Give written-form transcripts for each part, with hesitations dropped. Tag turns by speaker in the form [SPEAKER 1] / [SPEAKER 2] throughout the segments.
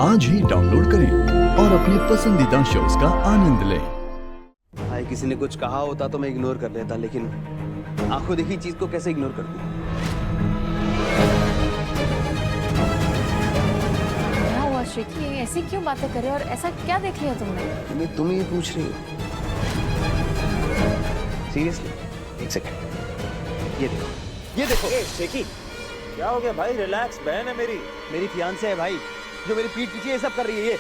[SPEAKER 1] आज ही डाउनलोड करें और अपने पसंदीदा शोज का आनंद लें।
[SPEAKER 2] भाई किसी ने कुछ कहा होता तो मैं इग्नोर कर लेता, लेकिन आंखों देखी चीज को कैसे इग्नोर कर दूं?
[SPEAKER 3] क्या हुआ श्रीकी, ऐसी क्यों बातें कर रहे हो और ऐसा क्या देख लिया तुमने?
[SPEAKER 2] मैं तुम ही पूछ रही हो? सीरियसली? एक सेकंड, ये देखो, ये देखो।
[SPEAKER 4] शेकी, क्या हो गया भाई? रिलैक्स, बहन है मेरी
[SPEAKER 2] फियांसे है भाई, जो मेरी पीठ पीछे ये सब कर रही है। ये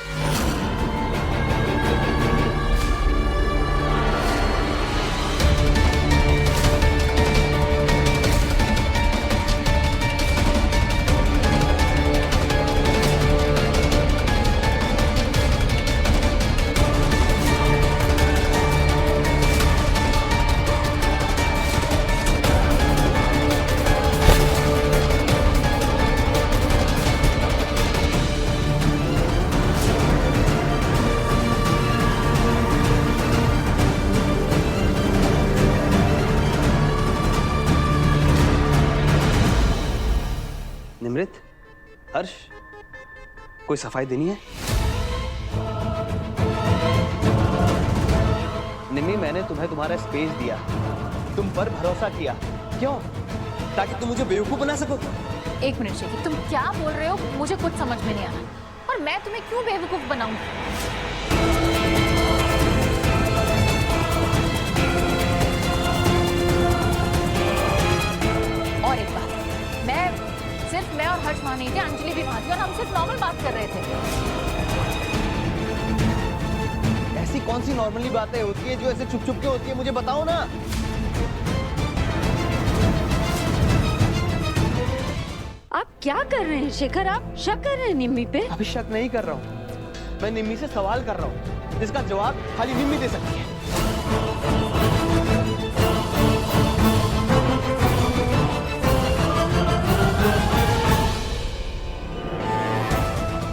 [SPEAKER 2] निमृत, हर्ष, कोई सफाई देनी है? निम्मी, मैंने तुम्हें तुम्हारा स्पेस दिया, तुम पर भरोसा किया। क्यों? ताकि तुम मुझे बेवकूफ बना सको।
[SPEAKER 3] एक मिनट श्रीकी, तुम क्या बोल रहे हो? मुझे कुछ समझ में नहीं आ रहा। और मैं तुम्हें क्यों बेवकूफ बनाऊं? और एक बात, सिर्फ मैं और हर्ष वहां नहीं थे, अंजलि भी वहां थी और हम सिर्फ नॉर्मल बात कर रहे थे।
[SPEAKER 2] ऐसी कौन सी नॉर्मली बातें होती है जो ऐसे छुप छुप के होती है? मुझे बताओ ना।
[SPEAKER 5] आप क्या कर रहे हैं शेखर? आप शक कर रहे हैं निम्मी पे?
[SPEAKER 2] अभी शक नहीं कर रहा हूँ, मैं निम्मी से सवाल कर रहा हूँ जिसका जवाब खाली निम्मी दे सकती है।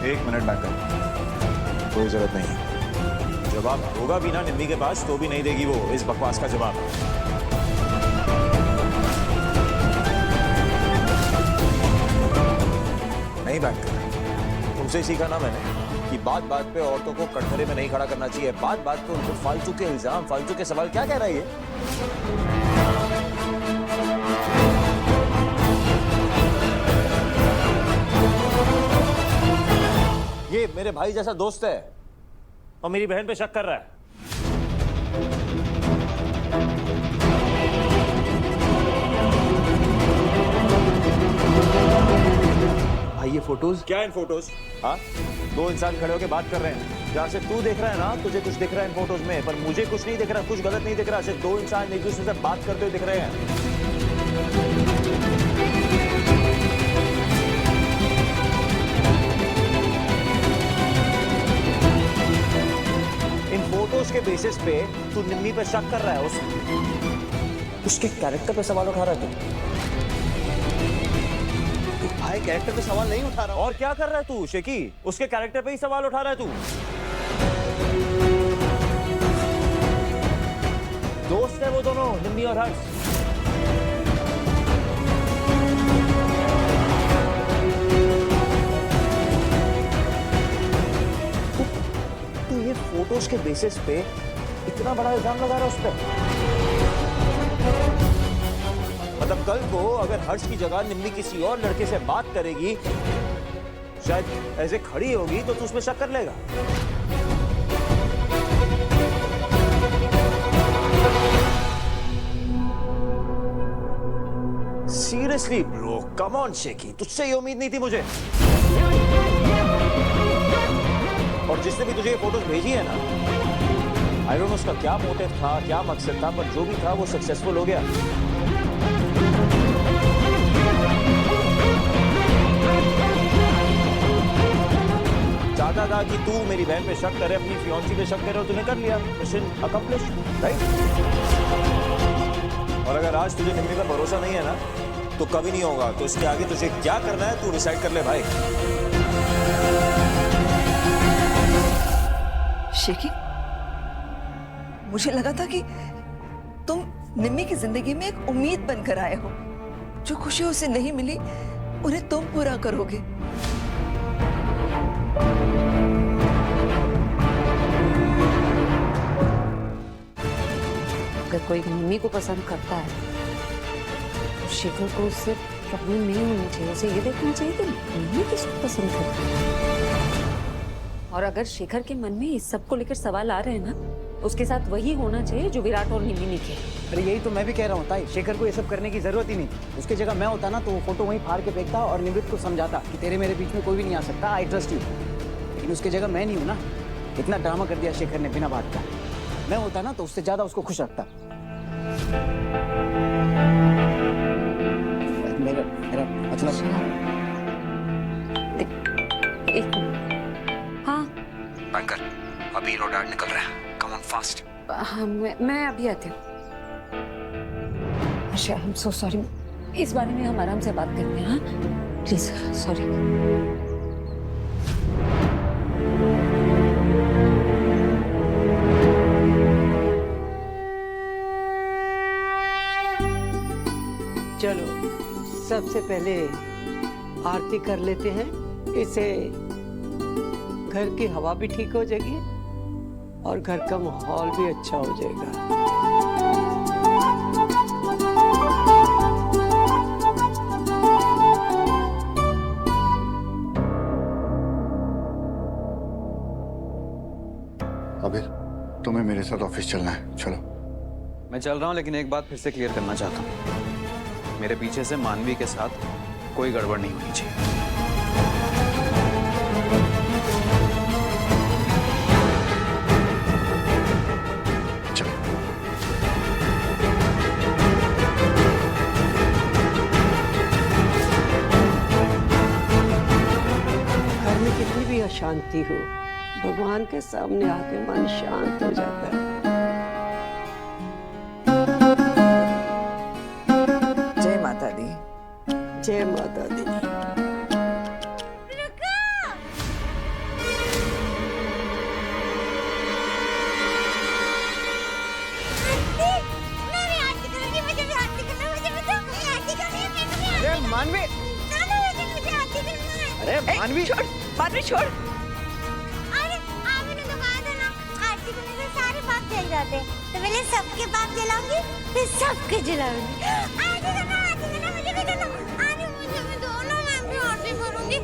[SPEAKER 4] एक मिनट बैकअप, कोई जरूरत नहीं। जवाब होगा भी ना निम्मी के पास तो भी नहीं देगी वो इस बकवास का जवाब। नहीं बैकअप, तुमसे सीखा ना मैंने कि बात बात पे औरतों को कटघरे में नहीं खड़ा करना चाहिए। बात बात पे उनको फालतू के इल्जाम, फालतू के सवाल। क्या कह रहा है ये मेरे भाई जैसा दोस्त है और मेरी बहन पे शक कर रहा है।
[SPEAKER 2] भाई ये फोटोज
[SPEAKER 4] क्या इन फोटोज? हाँ, दो इंसान खड़े होकर बात कर रहे हैं। जहां से तू देख रहा है ना, तुझे कुछ दिख रहा है इन फोटोज में, पर मुझे कुछ नहीं दिख रहा, कुछ गलत नहीं दिख रहा। सिर्फ दो इंसान एक दूसरे से बात करते हुए दिख रहे हैं। फोटोज के बेसिस पे तू निम्मी पे शक कर रहा है, उसके कैरेक्टर पे सवाल उठा रहा है तू।
[SPEAKER 2] भाई कैरेक्टर पे सवाल नहीं उठा रहा।
[SPEAKER 4] और क्या कर रहा है तू शेकी? उसके कैरेक्टर पे ही सवाल उठा रहा है तू। दोस्त है वो दोनों, निम्मी और हर्ष। फोटोज के बेसिस पे इतना बड़ा इल्जाम लगा रहा है उस पर। मतलब कल को अगर हर्ष की जगह निम्मी किसी और लड़के से बात करेगी, शायद ऐसे खड़ी होगी तो तू उसमें शक कर लेगा। Seriously bro, come on shaky, तुझसे ये उम्मीद नहीं थी मुझे। और जिसने भी तुझे ये फोटोज भेजी है ना, आई डोंट नो उसका क्या मोटिव था, क्या मकसद था, पर जो भी था वो सक्सेसफुल हो गया। चाहता था कि तू मेरी बहन पे शक करे, अपनी फियांसी पे शक करे, और तूने कर लिया। Mission accomplish, right? और अगर आज तुझे निम्मी पर भरोसा नहीं है ना, तो कभी नहीं होगा। तो इसके आगे तुझे क्या करना है तू डिसाइड कर ले भाई।
[SPEAKER 6] शेकी, मुझे लगा था कि तुम निम्मी की जिंदगी में एक उम्मीद बनकर आए हो। जो खुशी उसे नहीं मिली, उन्हें तुम पूरा करोगे।
[SPEAKER 5] कोई मम्मी को पसंद करता है तो शेखर को उससे प्रॉब्लम नहीं होनी चाहिए। उसे ये देखना चाहिए कि मम्मी किसको पसंद करती है। और अगर शेखर के मन में इस सब को लेकर सवाल आ रहे हैं ना, उसके साथ वही होना चाहिए जो विराट और निम्मी ने किया।
[SPEAKER 7] अरे यही तो मैं भी कह रहा हूँ ताई, शेखर को ये सब करने की जरूरत ही नहीं। उसकी जगह मैं होता ना तो वो फोटो वहीं फाड़ के फेंकता और निवृत्त को समझाता कि तेरे मेरे बीच में कोई भी नहीं आ सकता, आई ट्रस्ट यू। लेकिन उसकी जगह मैं नहीं हूँ ना, इतना ड्रामा कर दिया शेखर ने बिना बात का। मैं होता ना तो उससे ज्यादा उसको खुश रखता। मेरा मेरा मतलब
[SPEAKER 5] एक मिनट। हाँ
[SPEAKER 8] अंकल, अभी रोडार्ड निकल रहा है, कम ऑन फास्ट।
[SPEAKER 5] हाँ मैं अभी आती हूँ। अच्छा, आई एम सो सॉरी। इस बारे में हम आराम से बात करते हैं। हाँ प्लीज, सॉरी।
[SPEAKER 9] चलो सबसे पहले आरती कर लेते हैं, इससे घर की हवा भी ठीक हो जाएगी और घर का माहौल भी अच्छा हो जाएगा।
[SPEAKER 1] अबीर, तुम्हें मेरे साथ ऑफिस चलना है, चलो।
[SPEAKER 2] मैं चल रहा हूँ, लेकिन एक बात फिर से क्लियर करना चाहता हूँ, मेरे पीछे से मानवी के साथ कोई गड़बड़ नहीं होनी चाहिए।
[SPEAKER 9] घर में कितनी भी अशांति हो, भगवान के सामने आके मन शांत हो जाता है।
[SPEAKER 6] जय माता दी।
[SPEAKER 9] जय माता दी।
[SPEAKER 7] मानवी, अरे मानवी,
[SPEAKER 6] छोड़ मानवी, छोड़।
[SPEAKER 10] अरे आपने तो कहा था ना, आरती करने से सारे पाप जल जाते हैं। तो पहले सबके पाप जलाऊंगी, फिर सबके जलाऊंगी। आरती करना, मुझे भी करना। अरे मुझे भी दो ना, मैं भी आरती करूंगी।